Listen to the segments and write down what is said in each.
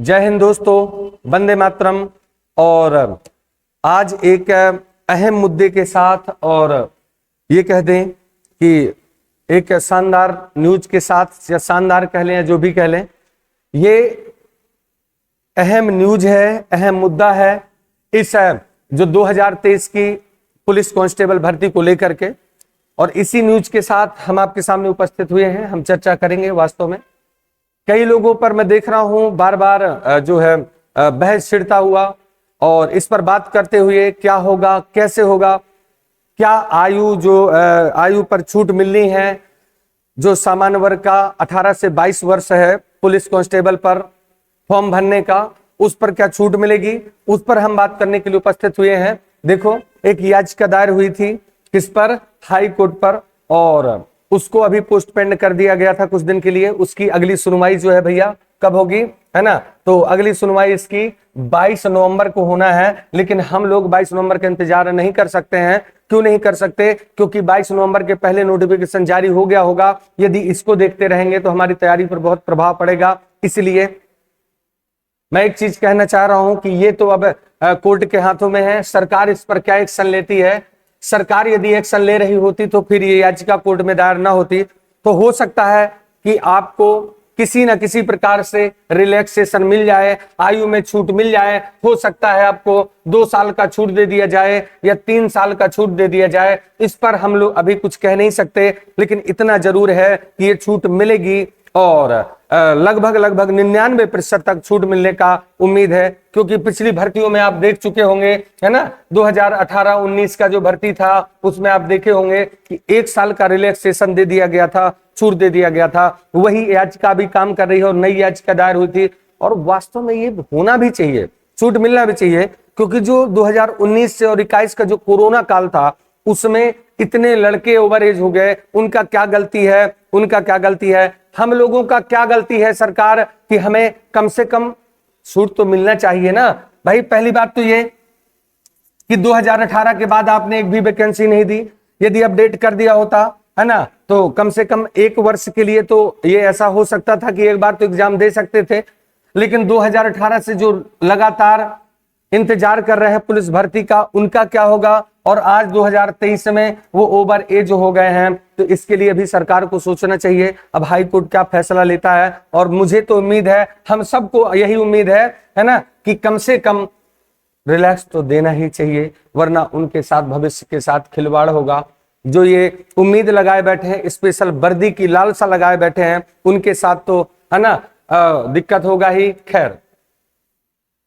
जय हिंद दोस्तों, वंदे मातरम। और आज एक अहम मुद्दे के साथ और ये कह दें कि एक शानदार न्यूज के साथ, या शानदार कह लें या जो भी कह लें, ये अहम न्यूज है, अहम मुद्दा है इस जो 2023 की पुलिस कांस्टेबल भर्ती को लेकर के। और इसी न्यूज के साथ हम आपके सामने उपस्थित हुए हैं, हम चर्चा करेंगे। वास्तव में कई लोगों पर मैं देख रहा हूं बार बार जो है बहस छिड़ता हुआ, और इस पर बात करते हुए क्या होगा, कैसे होगा, क्या आयु पर छूट मिलनी है। जो सामान्य वर्ग का 18 से 22 वर्ष है पुलिस कांस्टेबल पर फॉर्म भरने का, उस पर क्या छूट मिलेगी, उस पर हम बात करने के लिए उपस्थित हुए हैं। देखो, एक याचिका दायर हुई थी, किस पर? हाई कोर्ट पर, और उसको अभी पोस्टपोन कर दिया गया था कुछ दिन के लिए। उसकी अगली सुनवाई जो है भैया कब होगी, है ना? तो अगली सुनवाई इसकी 22 नवंबर को होना है। लेकिन हम लोग 22 नवंबर का इंतजार नहीं कर सकते हैं। क्यों नहीं कर सकते? क्योंकि 22 नवंबर के पहले नोटिफिकेशन जारी हो गया होगा। यदि इसको देखते रहेंगे तो हमारी तैयारी पर बहुत प्रभाव पड़ेगा। इसलिए मैं एक चीज कहना चाह रहा हूं कि ये तो अब कोर्ट के हाथों में है, सरकार इस पर क्या एक्शन लेती है। सरकार यदि एक्शन ले रही होती तो फिर ये याचिका कोर्ट में दायर ना होती। तो हो सकता है कि आपको किसी न किसी प्रकार से रिलैक्सेशन मिल जाए, आयु में छूट मिल जाए। हो सकता है आपको 2 साल का छूट दे दिया जाए या 3 साल का छूट दे दिया जाए। इस पर हम लोग अभी कुछ कह नहीं सकते, लेकिन इतना जरूर है कि ये छूट मिलेगी, और लगभग 99% तक छूट मिलने का उम्मीद है। क्योंकि पिछली भर्तियों में आप देख चुके होंगे, है ना, 2018-19 का जो भर्ती था उसमें आप देखे होंगे कि 1 साल का रिलैक्सेशन दे दिया गया था, छूट दे दिया गया था। वही याचिका भी काम कर रही है और नई याचिका दायर हुई थी। और वास्तव में ये होना भी चाहिए, छूट मिलना भी चाहिए, क्योंकि जो 2019 से और 21 का जो कोरोना काल था उसमें इतने लड़के ओवर एज हो गए। उनका क्या गलती है? उनका क्या गलती है? हम लोगों का क्या गलती है सरकार, कि हमें कम से कम छूट तो मिलना चाहिए ना भाई। पहली बात तो ये कि 2018 के बाद आपने एक भी वैकेंसी नहीं दी। यदि अपडेट कर दिया होता, है ना, तो कम से कम 1 वर्ष के लिए तो ये ऐसा हो सकता था कि एक बार तो एग्जाम दे सकते थे। लेकिन 2018 से जो लगातार इंतजार कर रहे हैं पुलिस भर्ती का, उनका क्या होगा? और आज 2023 में वो ओवर एज हो गए हैं। तो इसके लिए भी सरकार को सोचना चाहिए। अब हाई कोर्ट क्या फैसला लेता है, और मुझे तो उम्मीद है, हम सबको यही उम्मीद है ना, कि कम से कम रिलैक्स तो देना ही चाहिए, वरना उनके साथ भविष्य के साथ खिलवाड़ होगा। जो ये उम्मीद लगाए बैठे हैं, स्पेशल वर्दी की लालसा लगाए बैठे हैं, उनके साथ तो, है ना, दिक्कत होगा ही। खैर,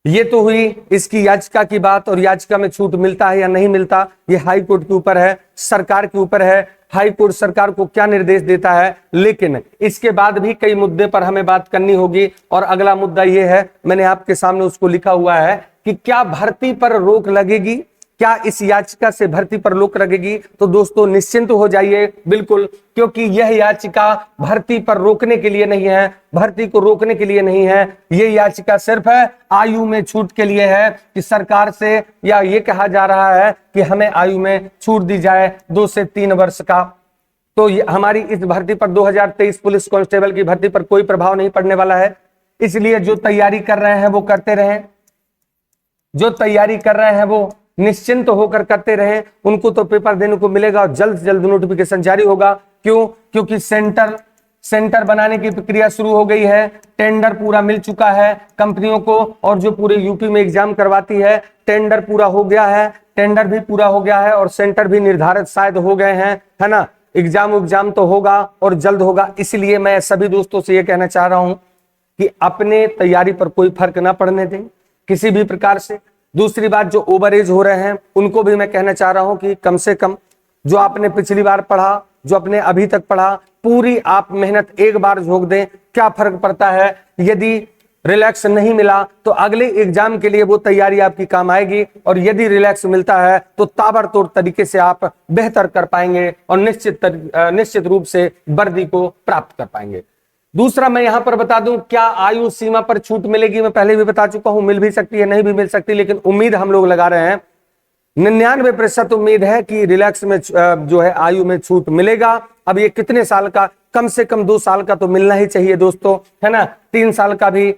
ये तो हुई इसकी याचिका की बात, और याचिका में छूट मिलता है या नहीं मिलता ये हाई कोर्ट के ऊपर है, सरकार के ऊपर है। हाई कोर्ट सरकार को क्या निर्देश देता है। लेकिन इसके बाद भी कई मुद्दे पर हमें बात करनी होगी। और अगला मुद्दा ये है, मैंने आपके सामने उसको लिखा हुआ है, कि क्या भर्ती पर रोक लगेगी, क्या इस याचिका से भर्ती पर रोक लगेगी? तो दोस्तों निश्चिंत हो जाइए, बिल्कुल, क्योंकि यह याचिका भर्ती पर रोकने के लिए नहीं है, भर्ती को रोकने के लिए नहीं है। यह याचिका सिर्फ है आयु में छूट के लिए है, कि सरकार से या ये कहा जा रहा है कि हमें आयु में छूट दी जाए 2 से 3 वर्ष का। तो हमारी इस भर्ती पर, 2023 पुलिस कांस्टेबल की भर्ती पर कोई प्रभाव नहीं पड़ने वाला है। इसलिए जो तैयारी कर रहे हैं वो करते रहें, जो तैयारी कर रहे हैं वो निश्चिंत होकर करते रहे। उनको तो पेपर देने को मिलेगा और जल्द से जल्द नोटिफिकेशन जारी होगा। क्यों? क्योंकि सेंटर बनाने की प्रक्रिया शुरू हो गई है, टेंडर पूरा मिल चुका है कंपनियों को, और जो पूरे यूपी में एग्जाम करवाती है, टेंडर पूरा हो गया है, टेंडर भी पूरा हो गया है, और सेंटर भी निर्धारित शायद हो गए हैं, है ना। एग्जाम तो होगा और जल्द होगा। इसलिए मैं सभी दोस्तों से यह कहना चाह रहा हूं कि अपने तैयारी पर कोई फर्क ना पड़ने दें किसी भी प्रकार से। दूसरी बात, जो ओवर एज हो रहे हैं उनको भी मैं कहना चाह रहा हूं कि कम से कम जो आपने पिछली बार पढ़ा, जो आपने अभी तक पढ़ा, पूरी आप मेहनत एक बार झोंक दें। क्या फर्क पड़ता है? यदि रिलैक्स नहीं मिला तो अगले एग्जाम के लिए वो तैयारी आपकी काम आएगी, और यदि रिलैक्स मिलता है तो ताबड़तोड़ तरीके से आप बेहतर कर पाएंगे और निश्चित रूप से वर्दी को प्राप्त कर पाएंगे। दूसरा, मैं यहां पर बता दूं, क्या आयु सीमा पर छूट मिलेगी? मैं पहले भी बता चुका हूं, मिल भी सकती है, नहीं भी मिल सकती, लेकिन उम्मीद हम लोग लगा रहे हैं। 99% उम्मीद है कि रिलैक्स में जो है आयु में छूट मिलेगा। अब ये कितने साल का? कम से कम 2 साल का तो मिलना ही चाहिए दोस्तों, है ना। 3 साल का भी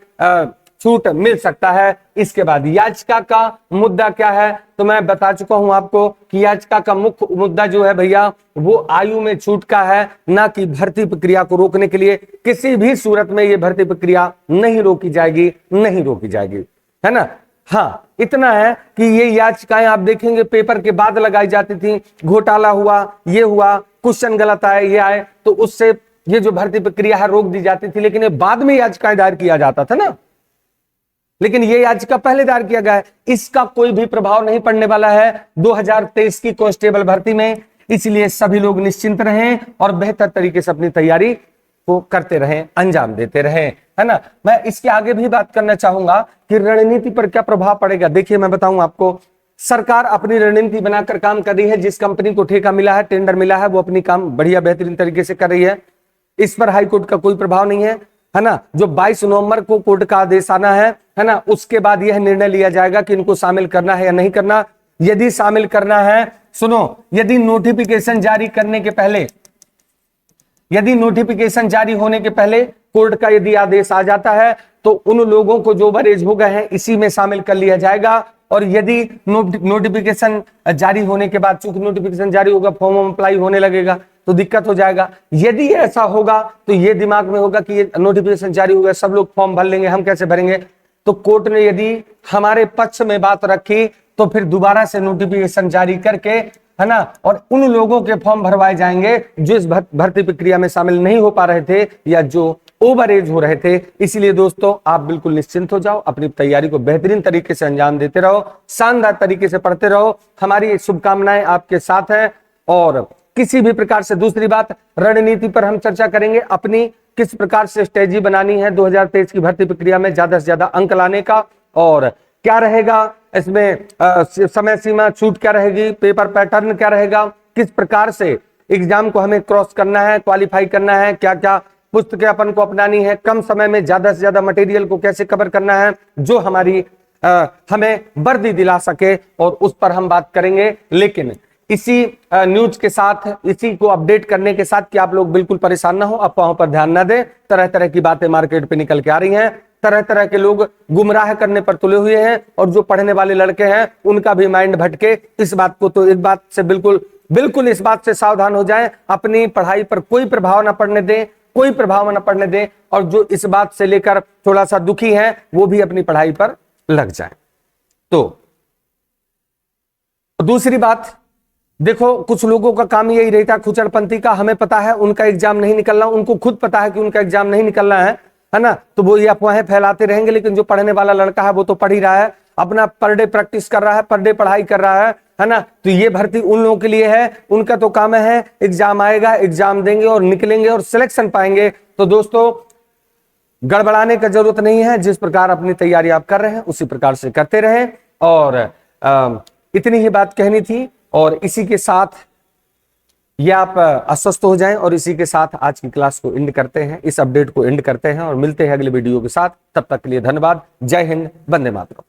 छूट मिल सकता है। इसके बाद याचिका का मुद्दा क्या है, तो मैं बता चुका हूं आपको कि याचिका का मुख्य मुद्दा जो है भैया वो आयु में छूट का है, ना कि भर्ती प्रक्रिया को रोकने के लिए। किसी भी सूरत में ये भर्ती प्रक्रिया नहीं रोकी जाएगी, नहीं रोकी जाएगी, है ना। हाँ, इतना है कि ये याचिकाएं आप देखेंगे पेपर के बाद लगाई जाती थी, घोटाला हुआ, ये हुआ, क्वेश्चन गलत आए, ये आए, तो उससे ये जो भर्ती प्रक्रिया है रोक दी जाती थी, लेकिन ये बाद में याचिकाएं दायर किया जाता था ना, लेकिन ये याचिका पहले दायर किया गया है। इसका कोई भी प्रभाव नहीं पड़ने वाला है 2023 की कांस्टेबल भर्ती में, इसलिए सभी लोग निश्चिंत रहें और बेहतर तरीके से अपनी तैयारी को करते रहें, अंजाम देते रहें, है ना। मैं इसके आगे भी बात करना चाहूंगा कि रणनीति पर क्या प्रभाव पड़ेगा। देखिए मैं बताऊं आपको, सरकार अपनी रणनीति बनाकर काम कर रही है। जिस कंपनी को ठेका मिला है, टेंडर मिला है, वो अपनी काम बढ़िया बेहतरीन तरीके से कर रही है। इस पर हाईकोर्ट का कोई प्रभाव नहीं है ना। जो 22 नवंबर को कोर्ट का आदेश आना है ना, उसके बाद यह निर्णय लिया जाएगा कि इनको शामिल करना है या नहीं करना। यदि शामिल करना है, सुनो, यदि नोटिफिकेशन जारी करने के पहले, यदि नोटिफिकेशन जारी होने के पहले कोर्ट का यदि आदेश आ जाता है तो उन लोगों को जो ओवर एज हो गए हैं इसी में शामिल कर लिया जाएगा। और यदि नोटिफिकेशन जारी होने के बाद, चूंकि नोटिफिकेशन जारी होगा, फॉर्म अप्लाई होने लगेगा तो दिक्कत हो जाएगा। यदि ऐसा होगा तो ये दिमाग में होगा कि ये नोटिफिकेशन जारी हो गया, सब लोग फॉर्म भर लेंगे, हम कैसे भरेंगे। तो कोर्ट ने यदि हमारे पक्ष में बात रखी तो फिर दोबारा से नोटिफिकेशन जारी करके, है ना, और उन लोगों के फॉर्म भरवाए जाएंगे जो इस भर्ती प्रक्रिया में शामिल नहीं हो पा रहे थे या जो ओवर एज हो रहे थे। इसलिए दोस्तों आप बिल्कुल निश्चिंत हो जाओ, अपनी तैयारी को बेहतरीन तरीके से अंजाम देते रहो, शानदार तरीके से पढ़ते रहो। हमारी शुभकामनाएं आपके साथ हैं। और किसी भी प्रकार से, दूसरी बात, रणनीति पर हम चर्चा करेंगे, अपनी किस प्रकार से स्ट्रेटजी बनानी है 2023 की भर्ती प्रक्रिया में ज्यादा से ज्यादा अंक लाने का, और क्या रहेगा इसमें समय सीमा, छूट क्या रहेगी, पेपर पैटर्न क्या रहेगा, किस प्रकार से एग्जाम को हमें क्रॉस करना है, क्वालिफाई करना है, क्या क्या पुस्तकें अपन को अपनानी है, कम समय में ज्यादा से ज्यादा मटेरियल को कैसे कवर करना है जो हमारी हमें वर्दी दिला सके, और उस पर हम बात करेंगे। लेकिन इसी न्यूज के साथ, इसी को अपडेट करने के साथ कि आप लोग बिल्कुल परेशान ना हो, अफवाहों पर ध्यान न दें। तरह तरह की बातें मार्केट पे निकल के आ रही हैं, तरह तरह के लोग गुमराह करने पर तुले हुए हैं, और जो पढ़ने वाले लड़के हैं उनका भी माइंड भटके। इस बात को तो, इस बात से बिल्कुल इस बात से सावधान हो जाएं, अपनी पढ़ाई पर कोई प्रभाव न पड़ने दें, कोई प्रभाव न पड़ने दें, और जो इस बात से लेकर थोड़ा सा दुखी हैं वो भी अपनी पढ़ाई पर लग जाएं। तो दूसरी बात, देखो कुछ लोगों का काम यही रहता खुचड़पंथी का, हमें पता है उनका एग्जाम नहीं निकलना, उनको खुद पता है कि उनका एग्जाम नहीं निकलना है ना, तो वो ये अफवाहें फैलाते रहेंगे। लेकिन जो पढ़ने वाला लड़का है वो तो पढ़ ही रहा है, अपना पर डे प्रैक्टिस कर रहा है, पर डे पढ़ाई कर रहा है ना। तो ये भर्ती उन लोगों के लिए है, उनका तो काम है एग्जाम आएगा, एग्जाम देंगे और निकलेंगे और सिलेक्शन पाएंगे। तो दोस्तों गड़बड़ाने का जरूरत नहीं है, जिस प्रकार अपनी तैयारी आप कर रहे हैं उसी प्रकार से करते रहें। और इतनी ही बात कहनी थी, और इसी के साथ ये आप आश्वस्त हो जाएं, और इसी के साथ आज की क्लास को एंड करते हैं, इस अपडेट को एंड करते हैं, और मिलते हैं अगले वीडियो के साथ। तब तक के लिए धन्यवाद। जय हिंद, वंदे मातरम।